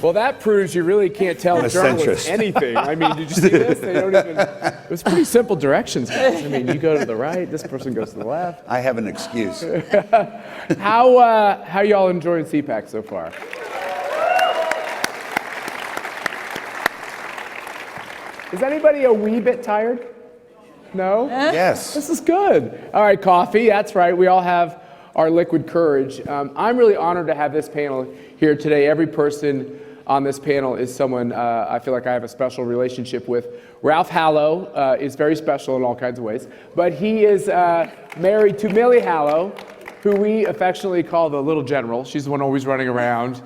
Well, that proves you really can't tell I'm a journalists centrist. anything. I mean, did you see this? They don't even. It was pretty simple directions, guys. I mean, you go to the right, this person goes to the left. I have an excuse. How y'all enjoying CPAC so far? Is anybody a wee bit tired? No? Yes. This is good. All right, coffee, that's right. We all have our liquid courage. I'm really honored to have this panel here today. Every person on this panel is someone I feel like I have a special relationship with. Ralph Hallow is very special in all kinds of ways, but he is married to Millie Hallow, who we affectionately call the Little General. She's the one always running around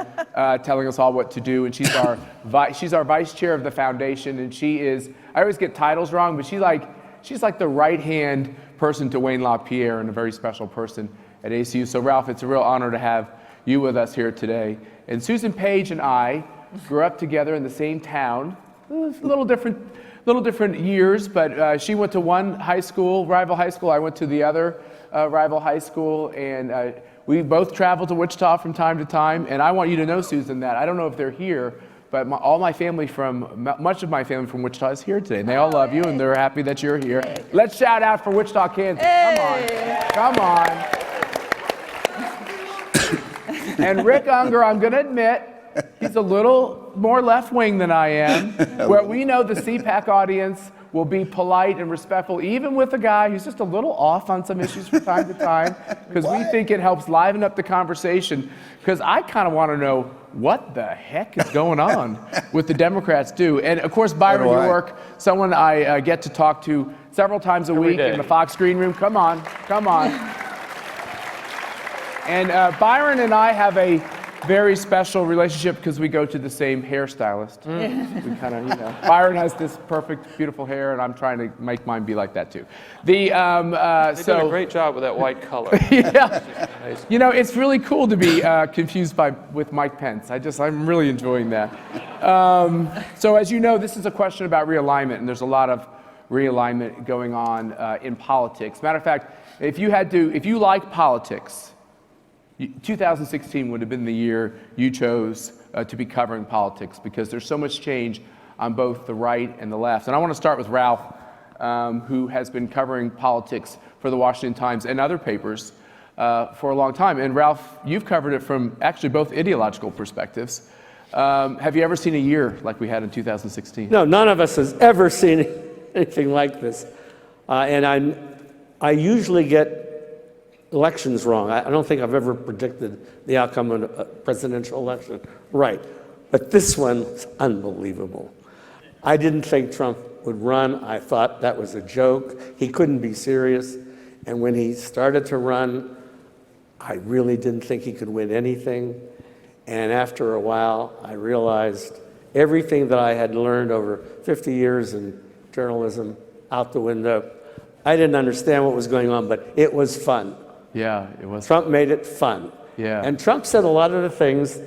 telling us all what to do, and she's our vice chair of the foundation, and she is, I always get titles wrong, but she's like the right-hand person to Wayne LaPierre and a very special person at ACU. So Ralph, it's a real honor to have you with us here today. And Susan Page and I grew up together in the same town, a little different years, but she went to one high school, rival high school. I went to the other rival high school, and we both traveled to Wichita from time to time. And I want you to know, Susan, that I don't know if they're here, but much of my family from Wichita is here today, and they all love you, and they're happy that you're here. Let's shout out for Wichita, Kansas. Come on. And Rick Unger, I'm going to admit, he's a little more left-wing than I am. Where we know the CPAC audience will be polite and respectful, even with a guy who's just a little off on some issues from time to time, because we think it helps liven up the conversation. Because I kind of want to know what the heck is going on with the Democrats do. And of course, Byron York, someone I get to talk to several times a week in the Fox Green Room. Come on. And Byron and I have a very special relationship because we go to the same hairstylist. We kind of, Byron has this perfect, beautiful hair, and I'm trying to make mine be like that too. They did a great job with that white color. Yeah. It's really cool to be confused with Mike Pence. I'm really enjoying that. So as you know, this is a question about realignment, and there's a lot of realignment going on in politics. Matter of fact, if you like politics, 2016 would have been the year you chose to be covering politics, because there's so much change on both the right and the left. And I want to start with Ralph, who has been covering politics for the Washington Times and other papers for a long time. And Ralph, you've covered it from actually both ideological perspectives. Have you ever seen a year like we had in 2016? No, none of us has ever seen anything like this. And I usually get elections wrong. I don't think I've ever predicted the outcome of a presidential election right. But this one was unbelievable. I didn't think Trump would run. I thought that was a joke. He couldn't be serious. And when he started to run, I really didn't think he could win anything. And after a while, I realized everything that I had learned over 50 years in journalism out the window. I didn't understand what was going on, but it was fun. Yeah, it was. Trump made it fun. Yeah. And Trump said a lot of the things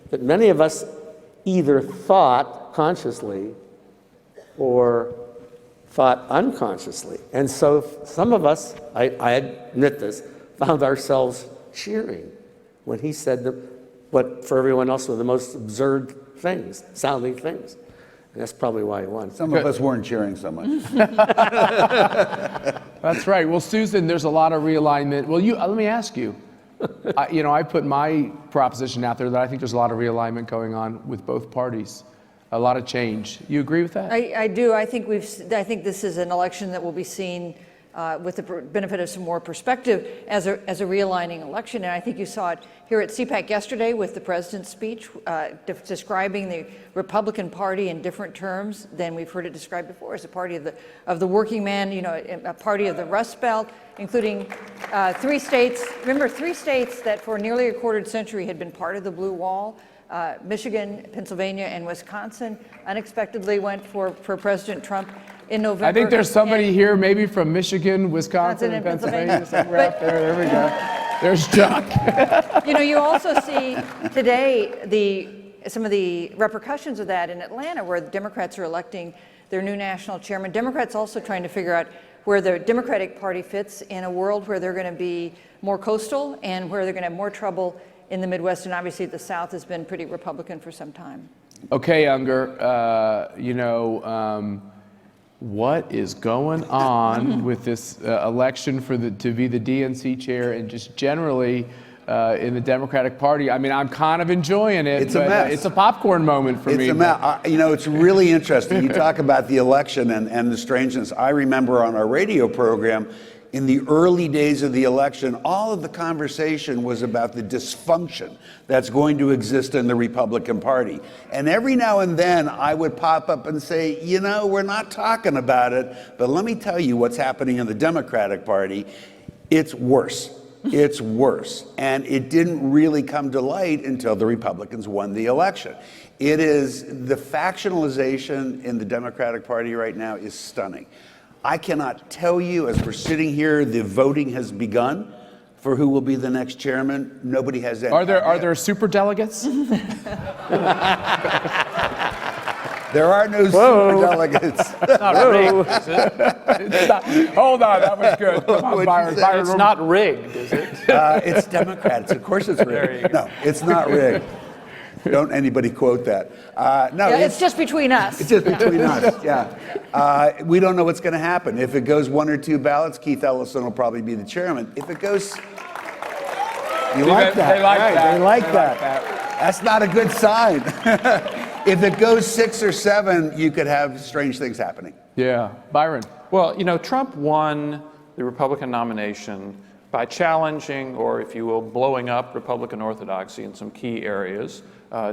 that many of us either thought consciously or thought unconsciously. And so some of us, I admit this, found ourselves cheering when he said what for everyone else were the most absurd things, sounding things. And that's probably why he won. Some of us weren't cheering so much. That's right. Well, Susan, there's a lot of realignment. Well, let me ask you. I put my proposition out there that I think there's a lot of realignment going on with both parties. A lot of change. You agree with that? I do. I think this is an election that will be seen with the benefit of some more perspective as a realigning election. And I think you saw it here at CPAC yesterday with the president's speech describing the Republican Party in different terms than we've heard it described before, as a party of the working man, a party of the Rustbelt, including 3 states. Remember, 3 states that for nearly a quarter century had been part of the Blue Wall. Michigan, Pennsylvania, and Wisconsin unexpectedly went for President Trump in November. I think there's somebody here maybe from Michigan, Wisconsin, and Pennsylvania. Somewhere out there. There we go. There's Chuck. You also see today some of the repercussions of that in Atlanta, where the Democrats are electing their new national chairman. Democrats also trying to figure out where the Democratic Party fits in a world where they're going to be more coastal and where they're going to have more trouble in the Midwest. And obviously the South has been pretty Republican for some time. Okay, Unger, what is going on with this election to be the DNC chair and just generally in the Democratic Party? I mean, I'm kind of enjoying it. It's a mess. It's a popcorn moment for me. It's a mess. It's really interesting. You talk about the election and the strangeness. I remember on our radio program, in the early days of the election, all of the conversation was about the dysfunction that's going to exist in the Republican Party. And every now and then I would pop up and say, we're not talking about it, but let me tell you what's happening in the Democratic Party. It's worse. It's worse. And it didn't really come to light until the Republicans won the election. It is the factionalization in the Democratic Party right now is stunning. I cannot tell you, as we're sitting here, the voting has begun for who will be the next chairman. Nobody has any idea. Are there super delegates? There are no super delegates. Not rigged, is it? Hold on, that was good. Come on, Byron. It's not rigged, is it? It's Democrats. Of course it's rigged. No, it's not rigged. Don't anybody quote that. No, It's just between us. It's just between us, yeah. We don't know what's going to happen. If it goes 1 or 2 ballots, Keith Ellison will probably be the chairman. If it goes... You like that? They like Right, that. They like that. That's not a good sign. If it goes 6 or 7, you could have strange things happening. Yeah. Byron. Well, Trump won the Republican nomination by challenging, or if you will, blowing up Republican orthodoxy in some key areas,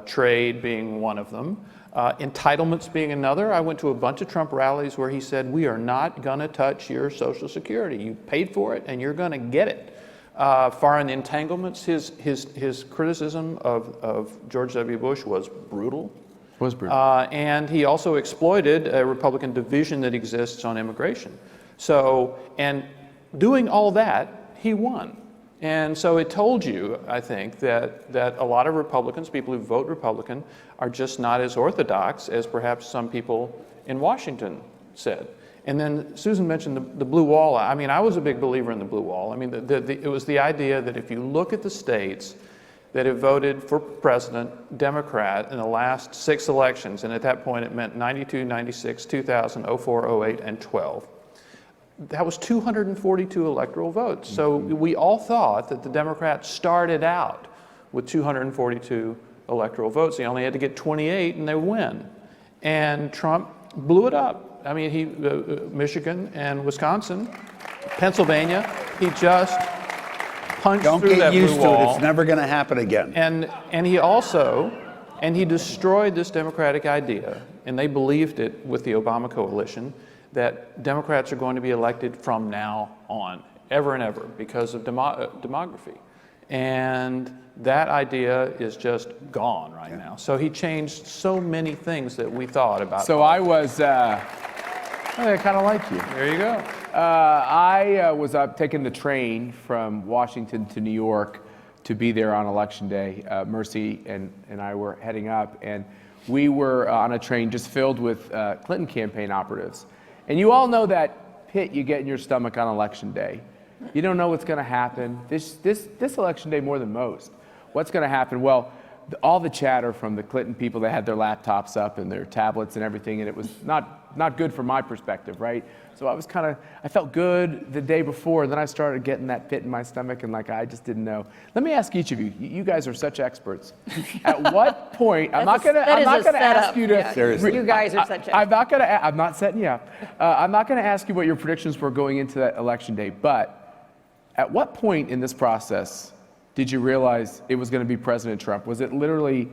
trade being one of them, entitlements being another. I went to a bunch of Trump rallies where he said, we are not going to touch your Social Security. You paid for it and you're going to get it. Foreign entanglements, his criticism of George W. Bush was brutal. And he also exploited a Republican division that exists on immigration. So, and doing all that, he won. And so it told you, I think, that a lot of Republicans, people who vote Republican, are just not as orthodox as perhaps some people in Washington said. And then Susan mentioned the blue wall. I mean, I was a big believer in the blue wall. I mean, it was the idea that if you look at the states that have voted for president Democrat in the last 6 elections, and at that point it meant 92, 96, 2000, 04, 08, and 12, that was 242 electoral votes. So we all thought that the Democrats started out with 242 electoral votes. They only had to get 28 and they win. And Trump blew it up. I mean, Michigan and Wisconsin, Pennsylvania, he just punched through that blue wall. Don't get used to it. It's never going to happen again. And he destroyed this Democratic idea, and they believed it with the Obama coalition, that Democrats are going to be elected from now on, ever and ever, because of demography. And that idea is just gone right now. So he changed so many things that we thought about. So I was, I kind of like you. There you go. I was taking the train from Washington to New York to be there on Election Day. Mercy and I were heading up, and we were on a train just filled with Clinton campaign operatives. And you all know that pit you get in your stomach on Election Day. You don't know what's going to happen. This Election Day more than most. What's going to happen? Well, all the chatter from the Clinton people, they had their laptops up and their tablets and everything, and it was not good from my perspective, right? So I felt good the day before, and then I started getting that pit in my stomach, and I just didn't know. Let me ask each of you. You guys are such experts. At what point? I'm not going to ask you to. Yeah. Seriously. You guys are such I'm not setting you up. I'm not going to ask you what your predictions were going into that Election Day, but at what point in this process did you realize it was going to be President Trump? Was it literally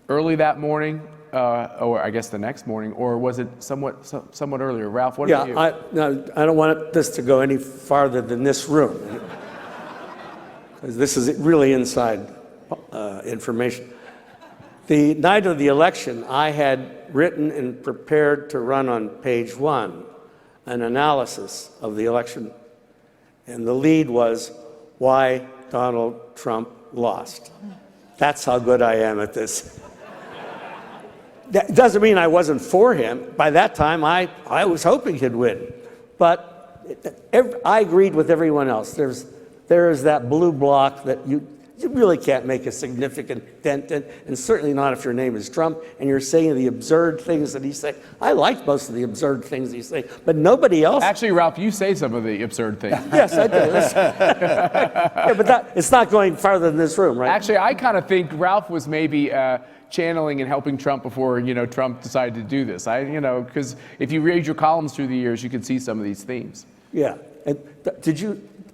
early that morning, or I guess the next morning, or was it somewhat earlier? Ralph, what about you? I don't want this to go any farther than this room, because this is really inside information. The night of the election, I had written and prepared to run on page 1 an analysis of the election, and the lead was why Donald Trump lost. That's how good I am at this. That doesn't mean I wasn't for him. By that time, I was hoping he'd win. But I agreed with everyone else. There is that blue block that you really can't make a significant dent in, and certainly not if your name is Trump and you're saying the absurd things that he's saying. I like most of the absurd things he's saying, but nobody else. Actually, Ralph, you say some of the absurd things. Yes, I do. Yeah, but it's not going farther than this room, right? Actually, I kind of think Ralph was maybe channeling and helping Trump before, Trump decided to do this. Because if you read your columns through the years, you can see some of these themes. Yeah. And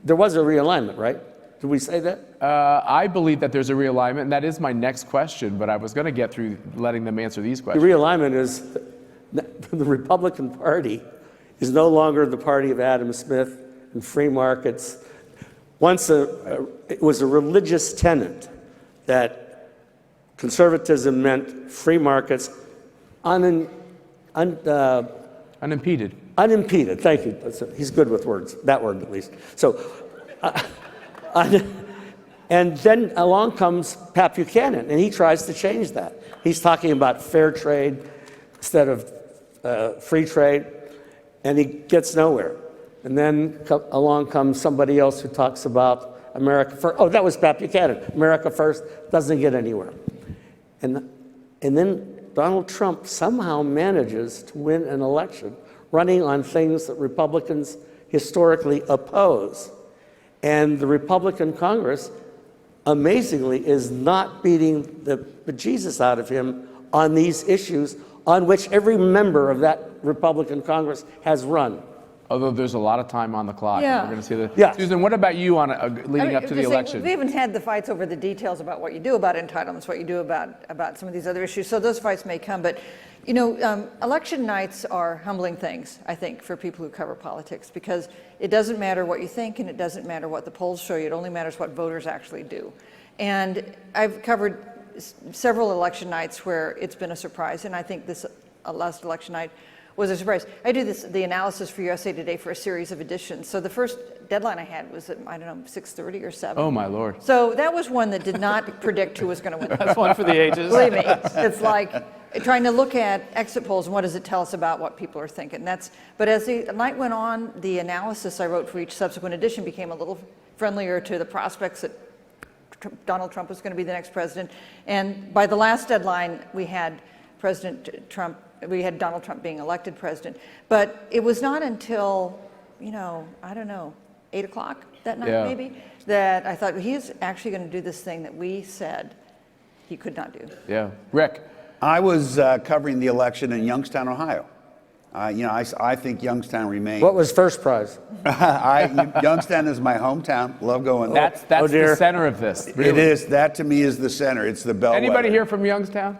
there was a realignment, right? Did we say that? I believe that there's a realignment, and that is my next question, but I was going to get through letting them answer these The questions. realignment is the Republican Party is no longer the party of Adam Smith and free markets. Once it was a religious tenet that conservatism meant free markets Unimpeded. unimpeded. Thank you. He's good with words, that word at least. So, and then along comes Pat Buchanan, and he tries to change that. He's talking about fair trade instead of free trade, and he gets nowhere. And then along comes somebody else who talks about America first. Oh, that was Pat Buchanan. America first doesn't get anywhere. And then Donald Trump somehow manages to win an election running on things that Republicans historically oppose. And the Republican Congress, amazingly, is not beating the bejesus out of him on these issues on which every member of that Republican Congress has run. Although there's a lot of time on the clock. Yeah. We're going to see the. Yeah. Susan, what about you on leading up to the election? We haven't had the fights over the details about what you do about entitlements, what you do about some of these other issues. So those fights may come, but election nights are humbling things, I think, for people who cover politics, because it doesn't matter what you think and it doesn't matter what the polls show you. It only matters what voters actually do. And I've covered several election nights where it's been a surprise, and I think this last election night was a surprise. I do the analysis for USA Today for a series of editions. So the first deadline I had was at, 6:30 or 7. Oh, my Lord. So that was one that did not predict who was going to win. That's one for the ages. Believe me, it's like trying to look at exit polls and what does it tell us about what people are thinking. But as the night went on, the analysis I wrote for each subsequent edition became a little friendlier to the prospects that Donald Trump was going to be the next president. And by the last deadline, we had Donald Trump being elected president. But it was not until, 8 o'clock that night maybe, that I thought, he's actually going to do this thing that we said he could not do. Yeah. Rick. I was covering the election in Youngstown, Ohio. I think Youngstown remains. What was first prize? Youngstown is my hometown. Love going there. That's the center of this. Really. It is. That to me is the center. It's the bellwether. Anybody here from Youngstown?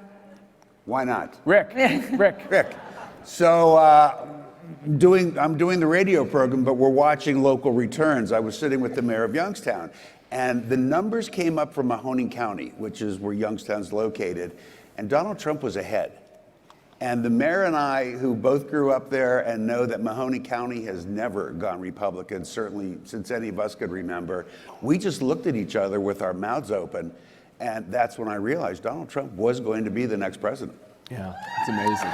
Why not? Rick. Rick. So I'm doing the radio program, but we're watching local returns. I was sitting with the mayor of Youngstown, and the numbers came up from Mahoning County, which is where Youngstown's located, and Donald Trump was ahead. And the mayor and I, who both grew up there and know that Mahoning County has never gone Republican, certainly since any of us could remember, we just looked at each other with our mouths open. And that's when I realized Donald Trump was going to be the next president. Yeah, it's amazing.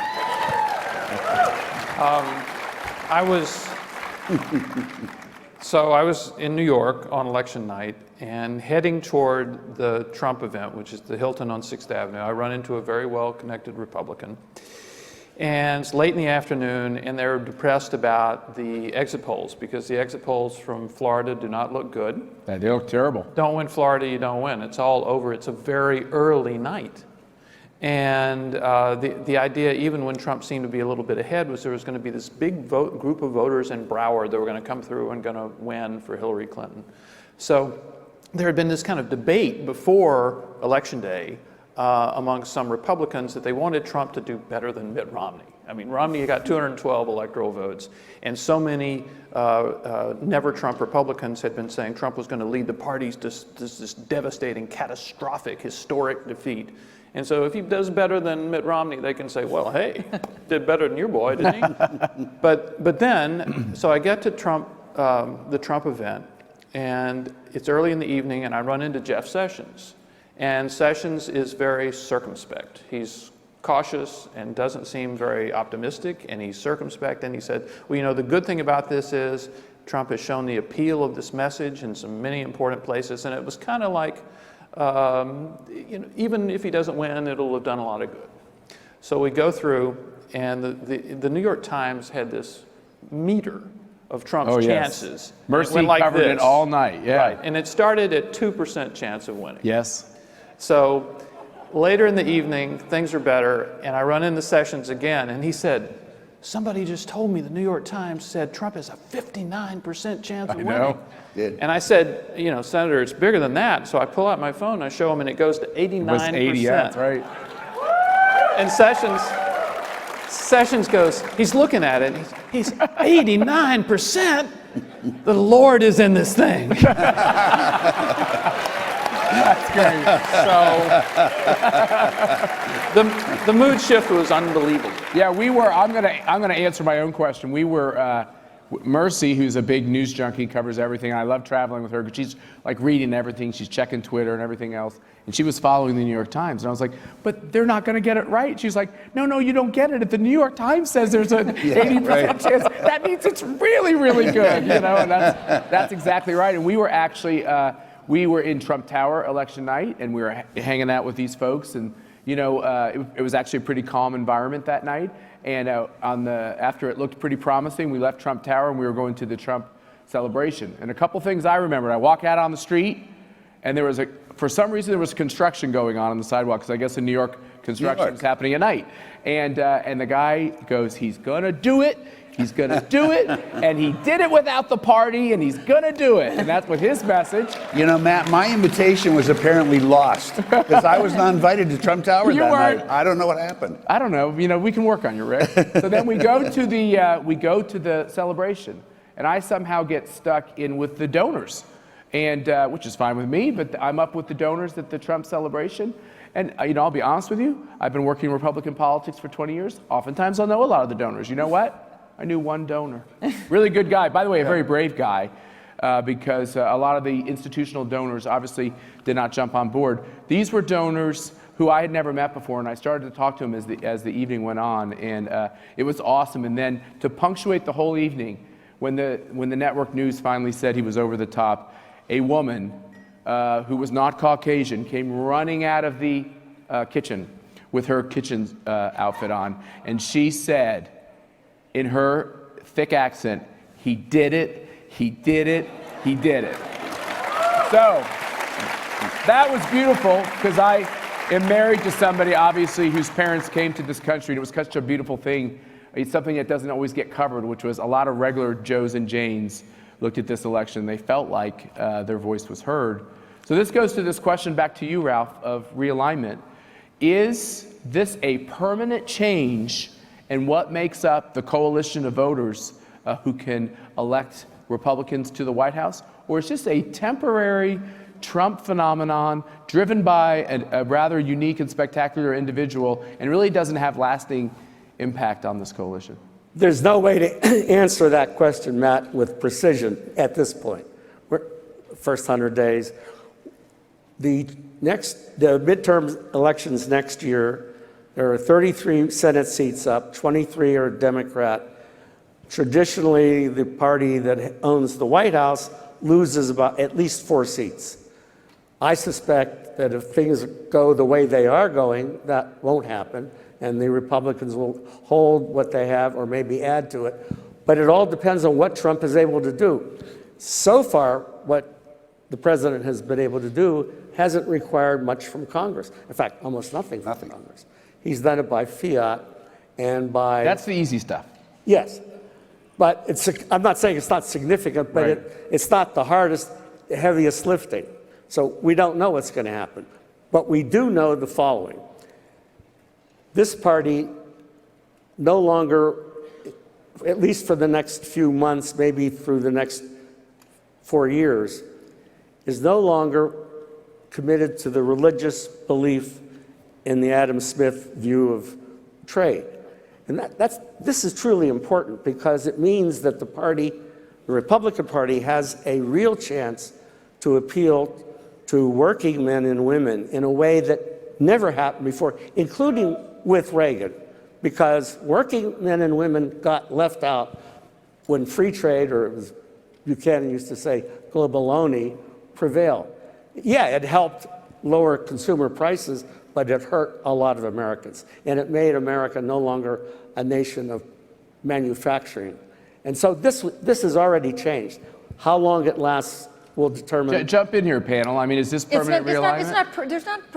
I was in New York on election night and heading toward the Trump event, which is the Hilton on 6th Avenue. I run into a very well-connected Republican. And it's late in the afternoon, and they're depressed about the exit polls because the exit polls from Florida do not look good. They look terrible. Don't win Florida, you don't win. It's all over. It's a very early night. And the idea, even when Trump seemed to be a little bit ahead, was there was going to be this big group of voters in Broward that were going to come through and going to win for Hillary Clinton. So there had been this kind of debate before Election Day among some Republicans that they wanted Trump to do better than Mitt Romney. I mean, Romney got 212 electoral votes, and so many never Trump Republicans had been saying Trump was going to lead the parties to this devastating, catastrophic, historic defeat. And so if he does better than Mitt Romney, they can say, well, hey, did better than your boy, didn't he? But then, so I get to the Trump event, and it's early in the evening, and I run into Jeff Sessions. And Sessions is very circumspect. He's cautious and doesn't seem very optimistic, and he's circumspect. And he said, well, the good thing about this is Trump has shown the appeal of this message in many important places. And it was kind of like even if he doesn't win, it'll have done a lot of good. So we go through, and the New York Times had this meter of Trump's chances. Mercy it went like covered this. it all night. Yeah. Right, and it started at 2% chance of winning. Yes. So later in the evening, things are better, and I run into Sessions again, and he said, somebody just told me the New York Times said Trump has a 59% chance of winning. know. Did. And I said, Senator, it's bigger than that. So I pull out my phone, I show him, and it goes to 89%. It was 80, yeah, that's right. And Sessions goes, he's looking at it, and he's 89%? The Lord is in this thing. That's great. So the mood shift was unbelievable. Yeah, we were. I'm gonna answer my own question. We were. Mercy, who's a big news junkie, covers everything. I love traveling with her because she's like reading everything. She's checking Twitter and everything else. And she was following the New York Times. And I was like, but they're not going to get it right. She's like, no, you don't get it. If the New York Times says there's an 80% chance, that means it's really, really good. And that's exactly right. And we were actually, we were in Trump Tower election night, and we were hanging out with these folks. And, it was actually a pretty calm environment that night. And after it looked pretty promising, we left Trump Tower and we were going to the Trump celebration. And a couple things I remembered. I walk out on the street, and for some reason there was construction going on the sidewalk, because I guess in New York construction is happening at night. And the guy goes, he's gonna do it. He's going to do it, and he did it without the party, and he's going to do it. And that's what his message. Matt, my invitation was apparently lost because I was not invited to Trump Tower that night. I don't know what happened. I don't know. We can work on you, Rick. So then we go to the celebration, and I somehow get stuck in with the donors, and which is fine with me. But I'm up with the donors at the Trump celebration. And I'll be honest with you. I've been working Republican politics for 20 years. Oftentimes I'll know a lot of the donors. You know what? I knew one donor. Really good guy. By the way, a very brave guy, because a lot of the institutional donors obviously did not jump on board. These were donors who I had never met before, and I started to talk to them as the evening went on, and it was awesome. And then to punctuate the whole evening, when the network news finally said he was over the top, a woman who was not Caucasian came running out of the kitchen with her kitchen outfit on, and she said, in her thick accent, he did it, he did it, he did it. So that was beautiful, because I am married to somebody, obviously, whose parents came to this country, and it was such a beautiful thing. It's something that doesn't always get covered, which was a lot of regular Joes and Janes looked at this election. They felt like their voice was heard. So this goes to this question back to you, Ralph, of realignment. Is this a permanent change? And what makes up the coalition of voters who can elect Republicans to the White House? Or is this a temporary Trump phenomenon driven by a rather unique and spectacular individual, and really doesn't have lasting impact on this coalition? There's no way to answer that question, Matt, with precision at this point. First 100 days. The midterm elections next year, there are 33 Senate seats up, 23 are Democrat. Traditionally, the party that owns the White House loses about at least 4 seats. I suspect that if things go the way they are going, that won't happen, and the Republicans will hold what they have or maybe add to it. But it all depends on what Trump is able to do. So far, what the president has been able to do hasn't required much from Congress. In fact, almost nothing from Congress. He's done it by fiat and by... That's the easy stuff. Yes. But I'm not saying it's not significant, but Right. it's not the hardest, heaviest lifting. So we don't know what's going to happen. But we do know the following. This party no longer, at least for the next few months, maybe through the next 4 years, is no longer committed to the religious belief in the Adam Smith view of trade. And this is truly important, because it means that the Republican Party has a real chance to appeal to working men and women in a way that never happened before, including with Reagan, because working men and women got left out when free trade, or Buchanan used to say, globaloney, prevailed. Yeah, it helped lower consumer prices, but it hurt a lot of Americans. And it made America no longer a nation of manufacturing. And so this has already changed. How long it lasts will determine. Jump in here, panel. I mean, is this permanent realignment?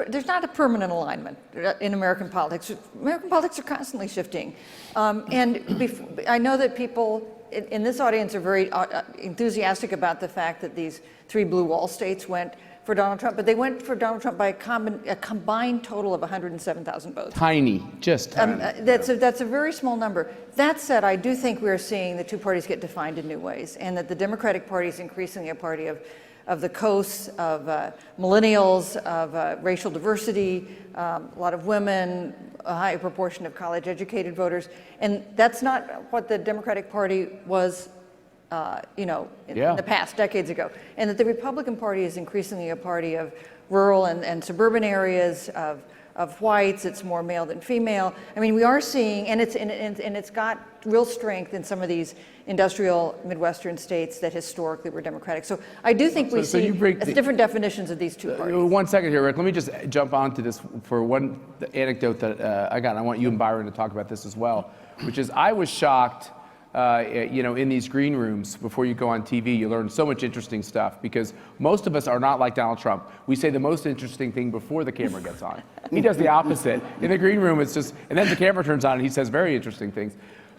There's not a permanent alignment in American politics. American politics are constantly shifting. I know that people in this audience are very enthusiastic about the fact that these 3 blue wall states went for Donald Trump, but they went for Donald Trump by a combined total of 107,000 votes. Tiny, just tiny. That's a very small number. That said, I do think we're seeing the two parties get defined in new ways, and that the Democratic Party is increasingly a party of the coasts, of millennials, of racial diversity, a lot of women, a high proportion of college-educated voters, and that's not what the Democratic Party was in the past, decades ago. And that the Republican Party is increasingly a party of rural and suburban areas, of whites. It's more male than female. I mean, we are seeing, and it's got real strength in some of these industrial Midwestern states that historically were Democratic. So I do think we see different definitions of these two parties. 1 second here, Rick. Let me just jump onto this for one anecdote that I got. And I want you and Byron to talk about this as well, which is I was shocked. In these green rooms, before you go on TV, you learn so much interesting stuff because most of us are not like Donald Trump. We say the most interesting thing before the camera gets on. He does the opposite. In the green room, it's just, and then the camera turns on and he says very interesting things.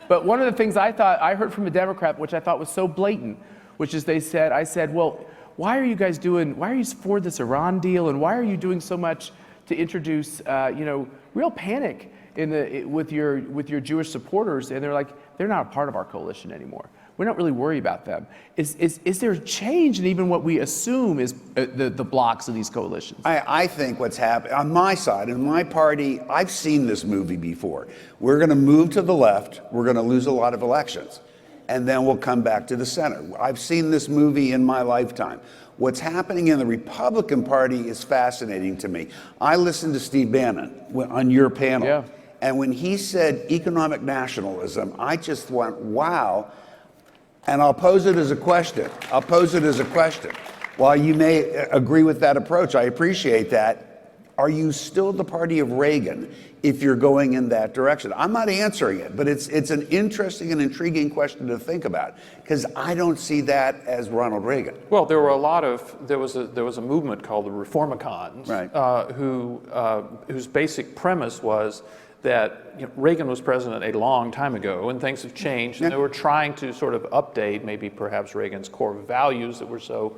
But one of the things I heard from a Democrat, which I thought was so blatant, which is I said, well, why are you for this Iran deal, and why are you doing so much to introduce, real panic with your Jewish supporters? And they're like, they're not a part of our coalition anymore. We're not really worried about them. Is there a change in even what we assume is the blocks of these coalitions? I think what's happened on my side, in my party, I've seen this movie before. We're going to move to the left. We're going to lose a lot of elections. And then we'll come back to the center. I've seen this movie in my lifetime. What's happening in the Republican Party is fascinating to me. I listened to Steve Bannon on your panel. Yeah. And when he said economic nationalism, I just went, wow. And I'll pose it as a question. While you may agree with that approach, I appreciate that. Are you still the party of Reagan if you're going in that direction? I'm not answering it, but it's an interesting and intriguing question to think about because I don't see that as Ronald Reagan. Well, there was a movement called the Reformicons, right. Whose basic premise was that Reagan was president a long time ago and things have changed, and they were trying to sort of update maybe perhaps Reagan's core values that were so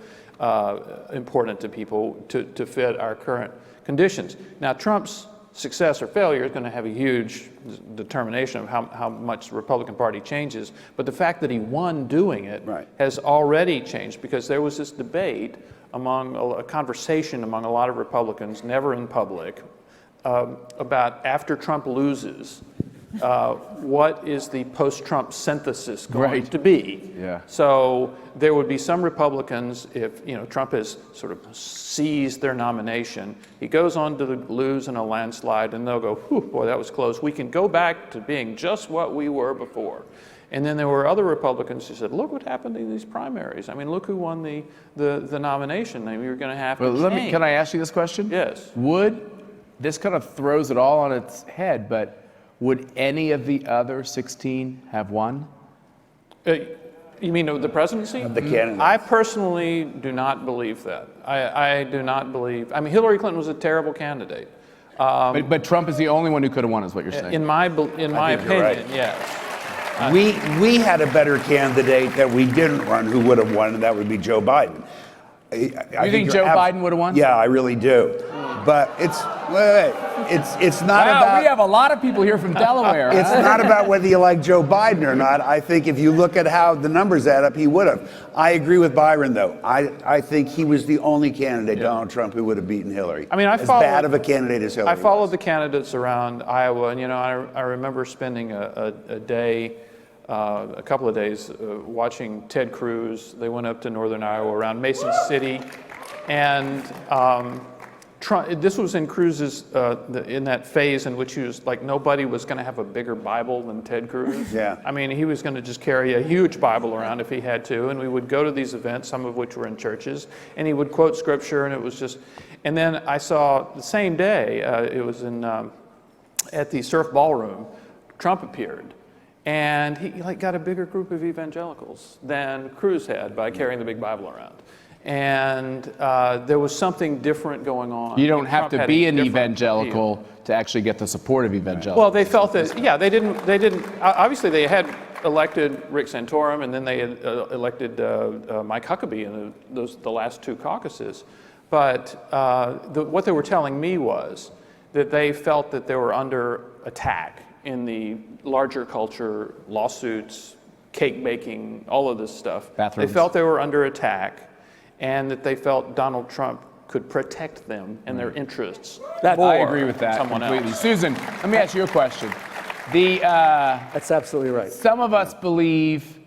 important to people to fit our current conditions. Now, Trump's success or failure is going to have a huge determination of how much the Republican Party changes, but the fact that he won doing it has already changed because there was this debate a conversation among a lot of Republicans, never in public, about after Trump loses, what is the post-Trump synthesis going to be? Yeah. So there would be some Republicans, if Trump has sort of seized their nomination, he goes on to lose in a landslide, and they'll go, whew, boy, that was close. We can go back to being just what we were before. And then there were other Republicans who said, look what happened in these primaries. I mean, look who won the nomination. I mean, you're going to have to change. Can I ask you this question? Yes. This kind of throws it all on its head, but would any of the other 16 have won? You mean the presidency? The candidates. I personally do not believe that. I do not believe. I mean, Hillary Clinton was a terrible candidate. But Trump is the only one who could have won, is what you're saying. In my opinion, right. yes. We had a better candidate that we didn't run who would have won, and that would be Joe Biden. You think Joe Biden would have won? Yeah, I really do. But it's not about. We have a lot of people here from Delaware. It's not about whether you like Joe Biden or not. I think if you look at how the numbers add up, he would have. I agree with Byron, though. I think he was the only candidate, Donald Trump, who would have beaten Hillary. I mean, as bad of a candidate as Hillary. I followed the candidates around Iowa, and I remember spending a day. A couple of days watching Ted Cruz. They went up to northern Iowa around Mason City, and Trump, this was in Cruz's, in that phase in which he was like, nobody was going to have a bigger Bible than Ted Cruz. Yeah. I mean, he was going to just carry a huge Bible around if he had to, and we would go to these events, some of which were in churches, and he would quote scripture, and it was just, and then I saw the same day, it was in, at the Surf Ballroom, Trump appeared. And he like got a bigger group of evangelicals than Cruz had by carrying the big Bible around. And there was something different going on. You don't have Trump to had be a an different evangelical appeal. to actually get the support of evangelicals. Well, they felt that, yeah, they didn't, obviously they had elected Rick Santorum, and then they had elected Mike Huckabee in the last two caucuses. But what they were telling me was that they felt that they were under attack in the larger culture, lawsuits, cake baking, all of this stuff. Bathrooms. They felt they were under attack, and that they felt Donald Trump could protect them and their interests. I more agree with than that someone completely. else. Susan, let me ask you a question. That's absolutely right. Some of us believe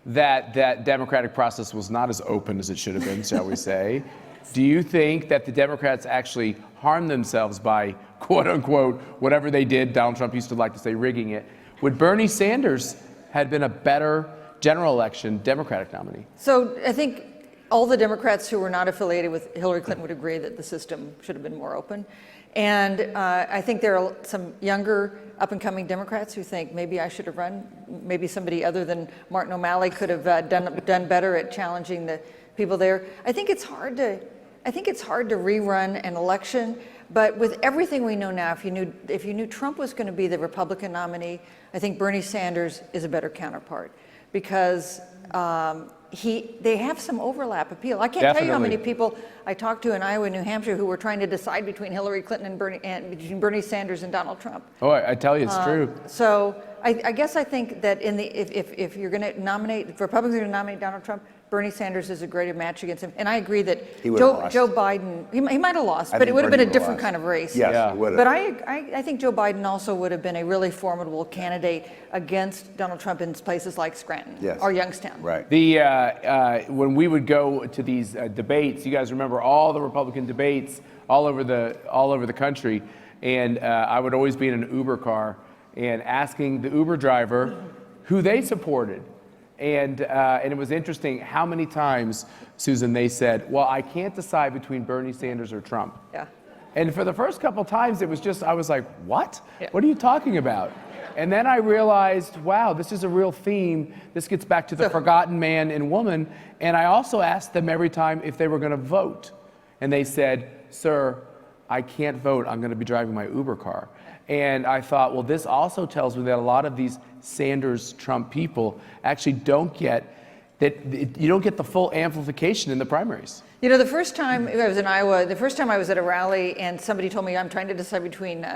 that that democratic process was not as open as it should have been, shall we say. Do you think that the Democrats actually harmed themselves by, quote unquote, whatever they did? Donald Trump used to like to say rigging it. Would Bernie Sanders had been a better general election Democratic nominee? So I think all the Democrats who were not affiliated with Hillary Clinton would agree that the system should have been more open. And I think there are some younger up-and-coming Democrats who think maybe I should have run, maybe somebody other than Martin O'Malley could have done better at challenging the people there. I think it's hard to rerun an election, but with everything we know now, if you knew Trump was going to be the Republican nominee, I think Bernie Sanders is a better counterpart, because they have some overlap appeal. I can't tell you how many people I talked to in Iowa and New Hampshire who were trying to decide between Hillary Clinton and between Bernie Sanders and Donald Trump. Oh, I tell you, it's true. So I guess I think that if you're going to nominate, if Republicans are going to nominate Donald Trump, Bernie Sanders is a greater match against him. And I agree that Joe Biden, he might have lost, but it would have been a different kind of race. Yes, Yeah. it would have. But I think Joe Biden also would have been a really formidable candidate against Donald Trump in places like Scranton or Youngstown. Right. When we would go to these debates, you guys remember all the Republican debates all over the country, and I would always be in an Uber car and asking the Uber driver who they supported. And it was interesting how many times, Susan, they said, well, I can't decide between Bernie Sanders or Trump. Yeah. And for the first couple times, it was just, I was like, what? Yeah. What are you talking about? And then I realized, wow, this is a real theme. This gets back to the forgotten man and woman. And I also asked them every time if they were going to vote. And they said, sir, I can't vote. I'm going to be driving my Uber car. And I thought, well, this also tells me that a lot of these Sanders-Trump people actually don't get you don't get the full amplification in the primaries. You know, the first time I was in Iowa, the first time I was at a rally and somebody told me I'm trying to decide between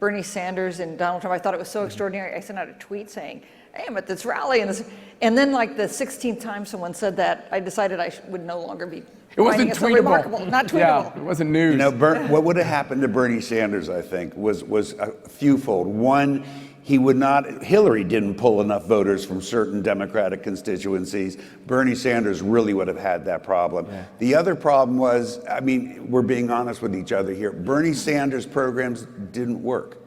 Bernie Sanders and Donald Trump, I thought it was so extraordinary. I sent out a tweet saying, hey, I'm at this rally. And then like the 16th time someone said that, I decided I would no longer be It wasn't finding it so tweetable. remarkable. Not tweetable. Yeah, it wasn't news. You know, what would have happened to Bernie Sanders, I think, was a fewfold. One, Hillary didn't pull enough voters from certain Democratic constituencies. Bernie Sanders really would have had that problem. Yeah. The other problem was, I mean, we're being honest with each other here, Bernie Sanders' programs didn't work.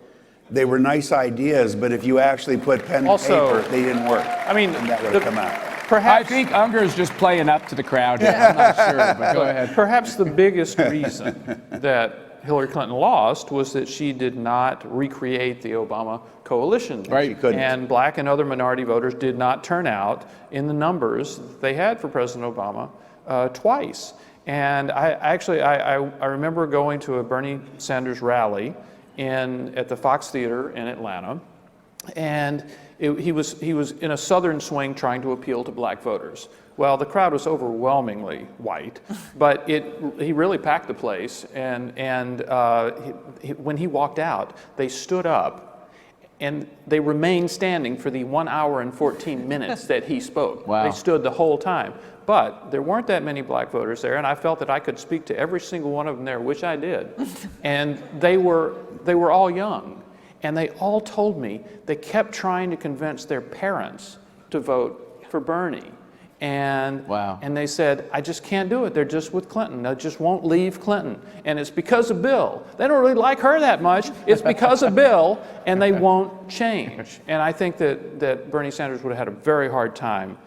They were nice ideas, but if you actually put pen to paper, they didn't work. I mean, and that would have come out. Perhaps, I think Unger's just playing up to the crowd here. I'm not sure, but go ahead. Perhaps the biggest reason that Hillary Clinton lost was that she did not recreate the Obama coalition. Right. She couldn't. And black and other minority voters did not turn out in the numbers they had for President Obama twice. And I remember going to a Bernie Sanders rally at the Fox Theater in Atlanta, and he was in a southern swing trying to appeal to black voters. Well, the crowd was overwhelmingly white, but he really packed the place. And when he walked out, they stood up, and they remained standing for the 1 hour and 14 minutes that he spoke. Wow. They stood the whole time. But there weren't that many black voters there, and I felt that I could speak to every single one of them there, which I did. And they were all young, and they all told me they kept trying to convince their parents to vote for Bernie. And, Wow. and they said, I just can't do it. They're just with Clinton. They just won't leave Clinton. And it's because of Bill. They don't really like her that much. It's because of Bill, and they won't change. And I think that Bernie Sanders would have had a very hard time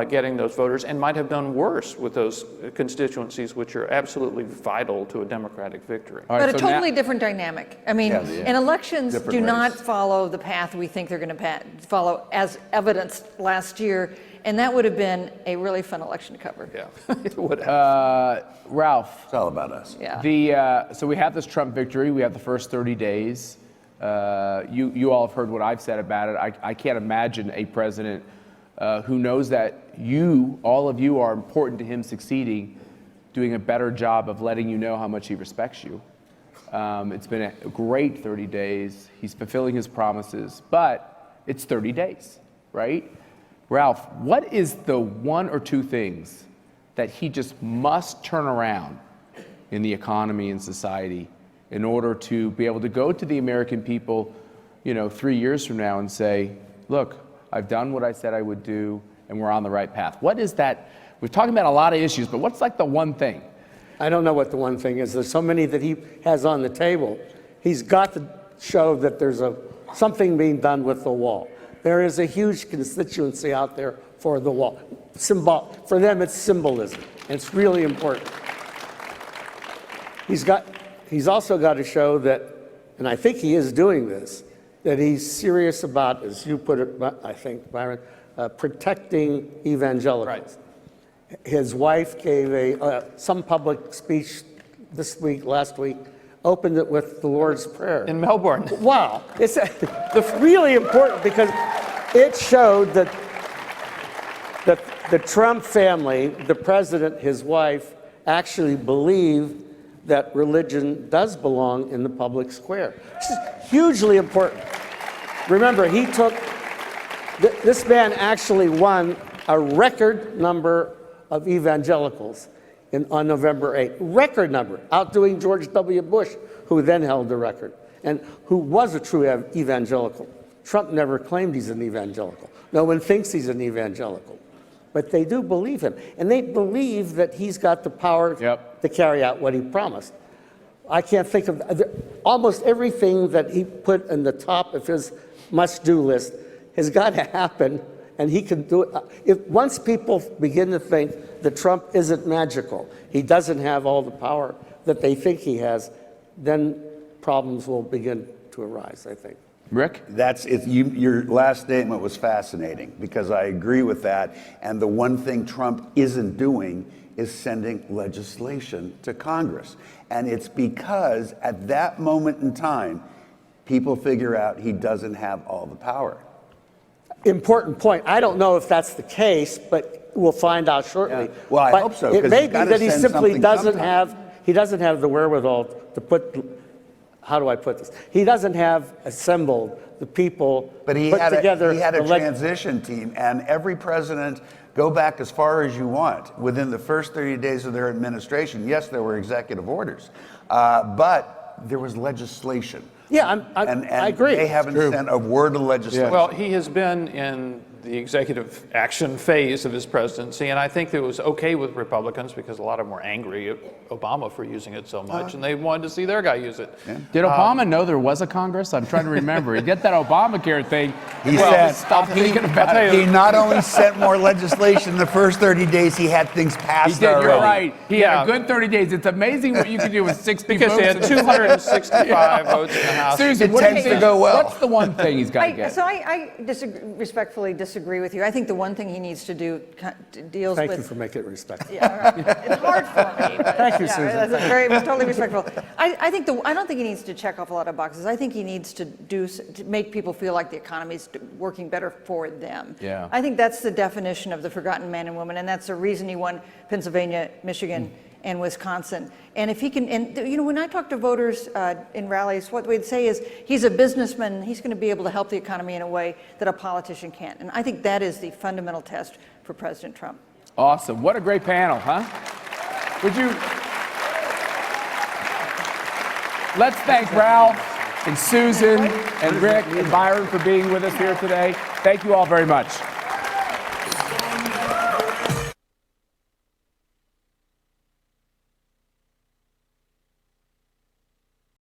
getting those voters, and might have done worse with those constituencies, which are absolutely vital to a Democratic victory. All right, But a so now- totally different dynamic. I mean, Yes. and elections Different do not race. follow the path we think they're going to follow, as evidenced last year. And that would have been a really fun election to cover. Yeah, it would have. Ralph, It's all about us. Yeah. so we have this Trump victory. We have the first 30 days. You all have heard what I've said about it. I can't imagine a president who knows that all of you are important to him succeeding, doing a better job of letting you know how much he respects you. It's been a great 30 days. He's fulfilling his promises, but it's 30 days, right? Ralph, what is the one or two things that he just must turn around in the economy and society in order to be able to go to the American people, 3 years from now and say, look, I've done what I said I would do, and we're on the right path? What is that? We're talking about a lot of issues, but what's like the one thing? I don't know what the one thing is. There's so many that he has on the table. He's got to show that there's something being done with the wall. There is a huge constituency out there for the wall. For them, it's symbolism, and it's really important. He's also got to show that, and I think he is doing this, that he's serious about, as you put it, I think, Byron, protecting evangelicals. Right. His wife gave some public speech last week, opened it with the Lord's Prayer. In Melbourne. Wow. It's really important because it showed that the Trump family, the president, his wife, actually believe that religion does belong in the public square. This is hugely important. Remember, this man actually won a record number of evangelicals on November 8th. Record number, outdoing George W. Bush, who then held the record, and who was a true evangelical. Trump never claimed he's an evangelical. No one thinks he's an evangelical. But they do believe him. And they believe that he's got the power to carry out what he promised. I can't think of almost everything that he put in the top of his must-do list has got to happen, and he can do it. Once people begin to think that Trump isn't magical, he doesn't have all the power that they think he has, then problems will begin to arise, I think. Rick? Your last statement was fascinating because I agree with that. And the one thing Trump isn't doing is sending legislation to Congress. And it's because at that moment in time, people figure out he doesn't have all the power. Important point. I don't know if that's the case, but we'll find out shortly. Yeah. Well, I But hope so, it 'cause may he's be gotta that he send simply something doesn't sometime. have the wherewithal to put. How do I put this? He doesn't have assembled the people. But he put had together a transition team, and every president, go back as far as you want, within the first 30 days of their administration, yes, there were executive orders, but there was legislation. Yeah, I agree. They haven't sent a word of legislation. Well, he has been in the executive action phase of his presidency, and I think it was okay with Republicans because a lot of them were angry at Obama for using it so much, and they wanted to see their guy use it. Yeah. Did Obama know there was a Congress? I'm trying to remember. He did that Obamacare thing. He said stop thinking about it. he not only sent more legislation the first 30 days, he had things He passed did, already. you're right. He had Yeah. a good 30 days. It's amazing what you can do with 60 Because votes. they had 265 votes in the House. Susan, It what do you tends to think? go well. What's the one thing he's got to get? I respectfully disagree with you. I think the one thing he needs to do deals Thank with. you for making it respectful. Yeah, it's hard for me. But Thank you, yeah, Susan. That's totally respectful. I don't think he needs to check off a lot of boxes. I think he needs to make people feel like the economy is working better for them. Yeah. I think that's the definition of the forgotten man and woman, and that's the reason he won Pennsylvania, Michigan, and Wisconsin. And if he can, when I talk to voters in rallies, what we'd say is he's a businessman. He's going to be able to help the economy in a way that a politician can't. And I think that is the fundamental test for President Trump. Awesome. What a great panel, huh? Would you... Let's thank Ralph and Susan and Rick and Byron for being with us here today. Thank you all very much.